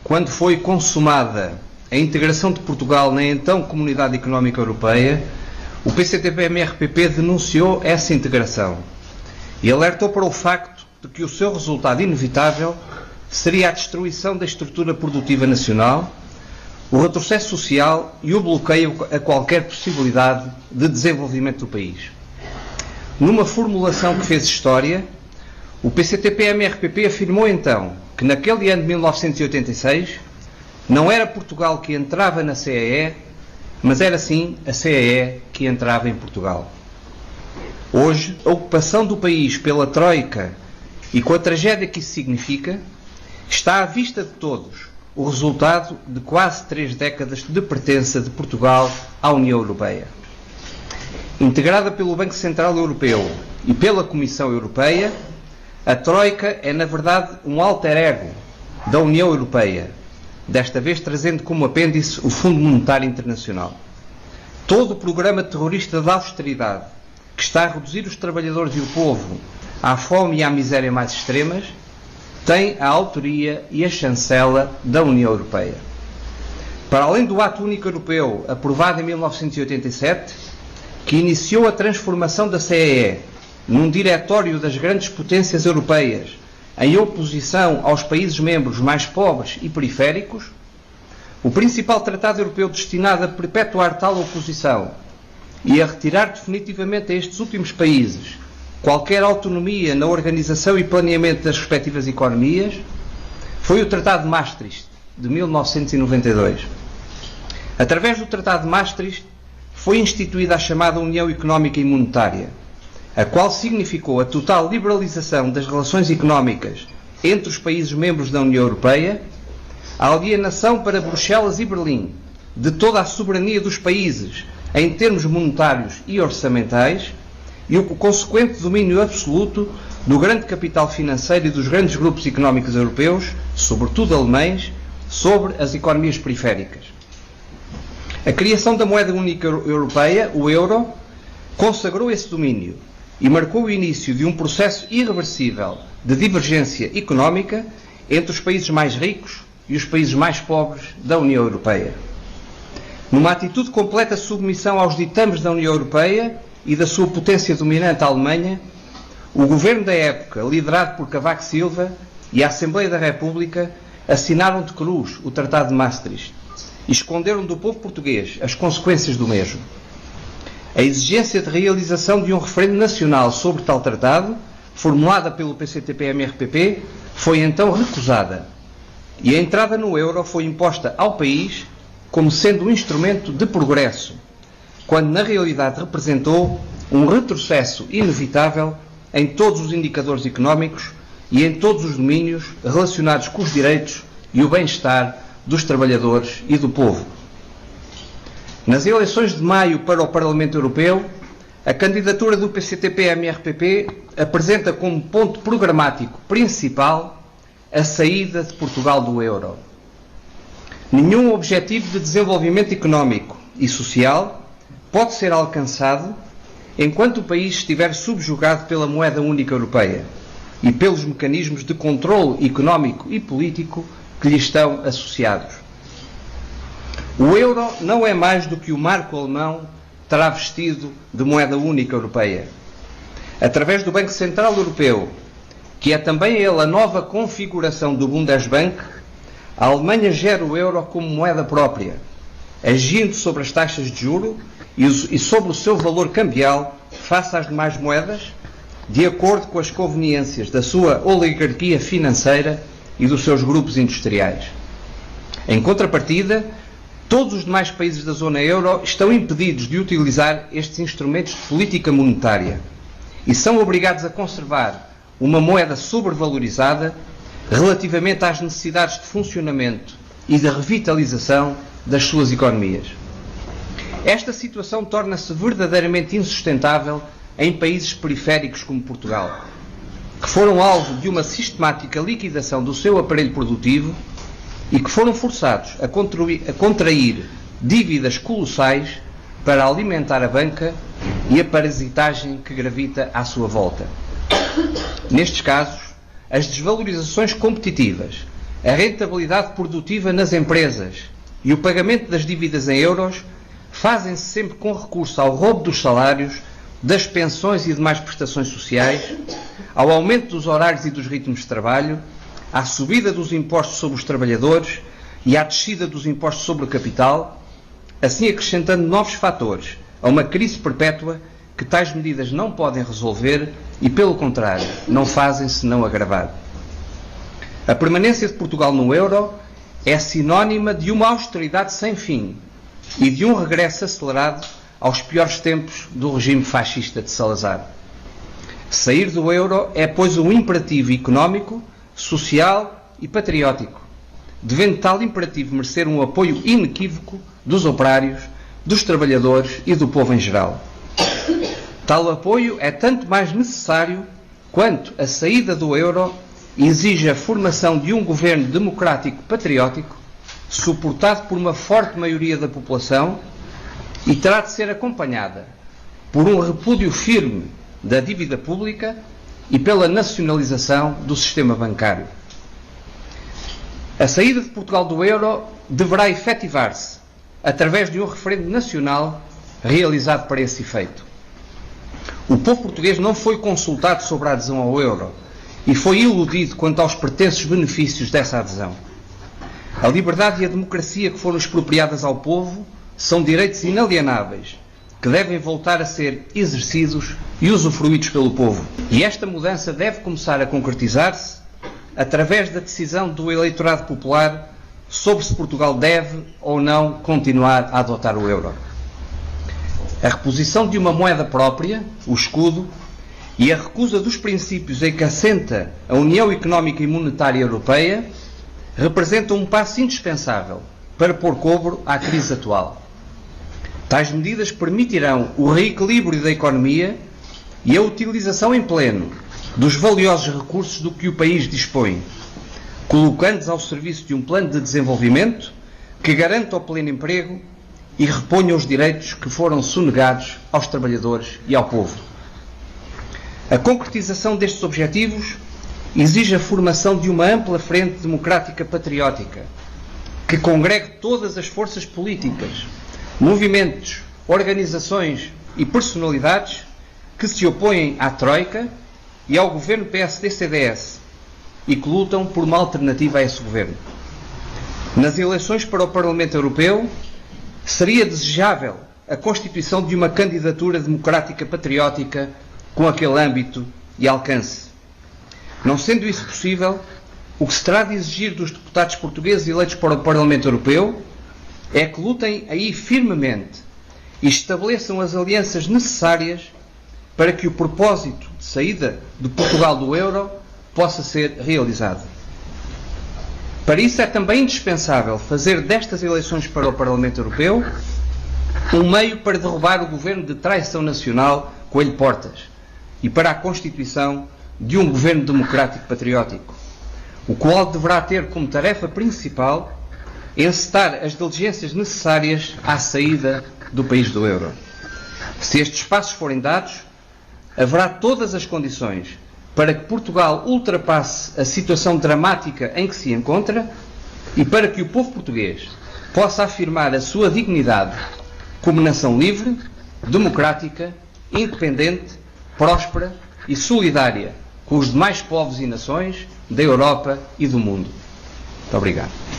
quando foi consumada a integração de Portugal na então Comunidade Económica Europeia, o PCTP-MRPP denunciou essa integração e alertou para o facto de que o seu resultado inevitável seria a destruição da estrutura produtiva nacional, o retrocesso social e o bloqueio a qualquer possibilidade de desenvolvimento do país. Numa formulação que fez história, o PCTP-MRPP afirmou então que naquele ano de 1986 não era Portugal que entrava na CEE, mas era sim a CEE que entrava em Portugal. Hoje, a ocupação do país pela Troika e com a tragédia que isso significa, está à vista de todos o resultado de quase 3 décadas de pertença de Portugal à União Europeia. Integrada pelo Banco Central Europeu e pela Comissão Europeia, a Troika é, na verdade, um alter ego da União Europeia, desta vez trazendo como apêndice o Fundo Monetário Internacional. Todo o programa terrorista de austeridade, que está a reduzir os trabalhadores e o povo à fome e à miséria mais extremas, tem a autoria e a chancela da União Europeia. Para além do Ato Único Europeu, aprovado em 1987, que iniciou a transformação da CEE num diretório das grandes potências europeias, em oposição aos países membros mais pobres e periféricos, o principal tratado europeu destinado a perpetuar tal oposição e a retirar definitivamente a estes últimos países qualquer autonomia na organização e planeamento das respectivas economias, foi o Tratado de Maastricht, de 1992. Através do Tratado de Maastricht, foi instituída a chamada União Económica e Monetária, a qual significou a total liberalização das relações económicas entre os países membros da União Europeia, a alienação para Bruxelas e Berlim de toda a soberania dos países em termos monetários e orçamentais e o consequente domínio absoluto do grande capital financeiro e dos grandes grupos económicos europeus, sobretudo alemães, sobre as economias periféricas. A criação da moeda única europeia, o euro, consagrou esse domínio e marcou o início de um processo irreversível de divergência económica entre os países mais ricos e os países mais pobres da União Europeia. Numa atitude de completa submissão aos ditames da União Europeia e da sua potência dominante, a Alemanha, o governo da época, liderado por Cavaco Silva, e a Assembleia da República assinaram de cruz o Tratado de Maastricht e esconderam do povo português as consequências do mesmo. A exigência de realização de um referendo nacional sobre tal tratado, formulada pelo PCTP-MRPP, foi então recusada e a entrada no euro foi imposta ao país como sendo um instrumento de progresso, quando na realidade representou um retrocesso inevitável em todos os indicadores económicos e em todos os domínios relacionados com os direitos e o bem-estar dos trabalhadores e do povo. Nas eleições de maio para o Parlamento Europeu, a candidatura do PCTP-MRPP apresenta como ponto programático principal a saída de Portugal do euro. Nenhum objetivo de desenvolvimento económico e social pode ser alcançado enquanto o país estiver subjugado pela moeda única europeia e pelos mecanismos de controle económico e político que lhe estão associados. O euro não é mais do que o marco alemão travestido de moeda única europeia. Através do Banco Central Europeu, que é também ele a nova configuração do Bundesbank, a Alemanha gera o euro como moeda própria, agindo sobre as taxas de juro e sobre o seu valor cambial face às demais moedas, de acordo com as conveniências da sua oligarquia financeira e dos seus grupos industriais. Em contrapartida, todos os demais países da zona euro estão impedidos de utilizar estes instrumentos de política monetária e são obrigados a conservar uma moeda sobrevalorizada relativamente às necessidades de funcionamento e de revitalização das suas economias. Esta situação torna-se verdadeiramente insustentável em países periféricos como Portugal, que foram alvo de uma sistemática liquidação do seu aparelho produtivo e que foram forçados a contrair dívidas colossais para alimentar a banca e a parasitagem que gravita à sua volta. Nestes casos, as desvalorizações competitivas a rentabilidade produtiva nas empresas e o pagamento das dívidas em euros fazem-se sempre com recurso ao roubo dos salários, das pensões e demais prestações sociais, ao aumento dos horários e dos ritmos de trabalho, à subida dos impostos sobre os trabalhadores e à descida dos impostos sobre o capital, assim acrescentando novos fatores a uma crise perpétua que tais medidas não podem resolver e, pelo contrário, não fazem senão agravar. A permanência de Portugal no euro é sinónima de uma austeridade sem fim e de um regresso acelerado aos piores tempos do regime fascista de Salazar. Sair do euro é, pois, um imperativo económico, social e patriótico, devendo tal imperativo merecer um apoio inequívoco dos operários, dos trabalhadores e do povo em geral. Tal apoio é tanto mais necessário quanto a saída do euro exige a formação de um governo democrático patriótico, suportado por uma forte maioria da população, e terá de ser acompanhada por um repúdio firme da dívida pública e pela nacionalização do sistema bancário. A saída de Portugal do euro deverá efetivar-se através de um referendo nacional realizado para esse efeito. O povo português não foi consultado sobre a adesão ao euro e foi iludido quanto aos pretensos benefícios dessa adesão. A liberdade e a democracia que foram expropriadas ao povo são direitos inalienáveis que devem voltar a ser exercidos e usufruídos pelo povo. E esta mudança deve começar a concretizar-se através da decisão do eleitorado popular sobre se Portugal deve ou não continuar a adotar o euro. A reposição de uma moeda própria, o escudo, e a recusa dos princípios em que assenta a União Económica e Monetária Europeia representam um passo indispensável para pôr cobro à crise atual. Tais medidas permitirão o reequilíbrio da economia e a utilização em pleno dos valiosos recursos do que o país dispõe, colocando-os ao serviço de um plano de desenvolvimento que garanta o pleno emprego e reponha os direitos que foram sonegados aos trabalhadores e ao povo. A concretização destes objetivos exige a formação de uma ampla frente democrática patriótica, que congregue todas as forças políticas, movimentos, organizações e personalidades que se opõem à Troika e ao governo PSD-CDS e que lutam por uma alternativa a esse governo. Nas eleições para o Parlamento Europeu, seria desejável a constituição de uma candidatura democrática patriótica com aquele âmbito e alcance. Não sendo isso possível, o que se terá de exigir dos deputados portugueses eleitos para o Parlamento Europeu é que lutem aí firmemente e estabeleçam as alianças necessárias para que o propósito de saída de Portugal do euro possa ser realizado. Para isso é também indispensável fazer destas eleições para o Parlamento Europeu um meio para derrubar o governo de traição nacional Coelho Portas e para a constituição de um governo democrático patriótico, o qual deverá ter como tarefa principal encetar as diligências necessárias à saída do país do euro. Se estes passos forem dados, haverá todas as condições para que Portugal ultrapasse a situação dramática em que se encontra e para que o povo português possa afirmar a sua dignidade como nação livre, democrática, independente, próspera e solidária com os demais povos e nações da Europa e do mundo. Muito obrigado.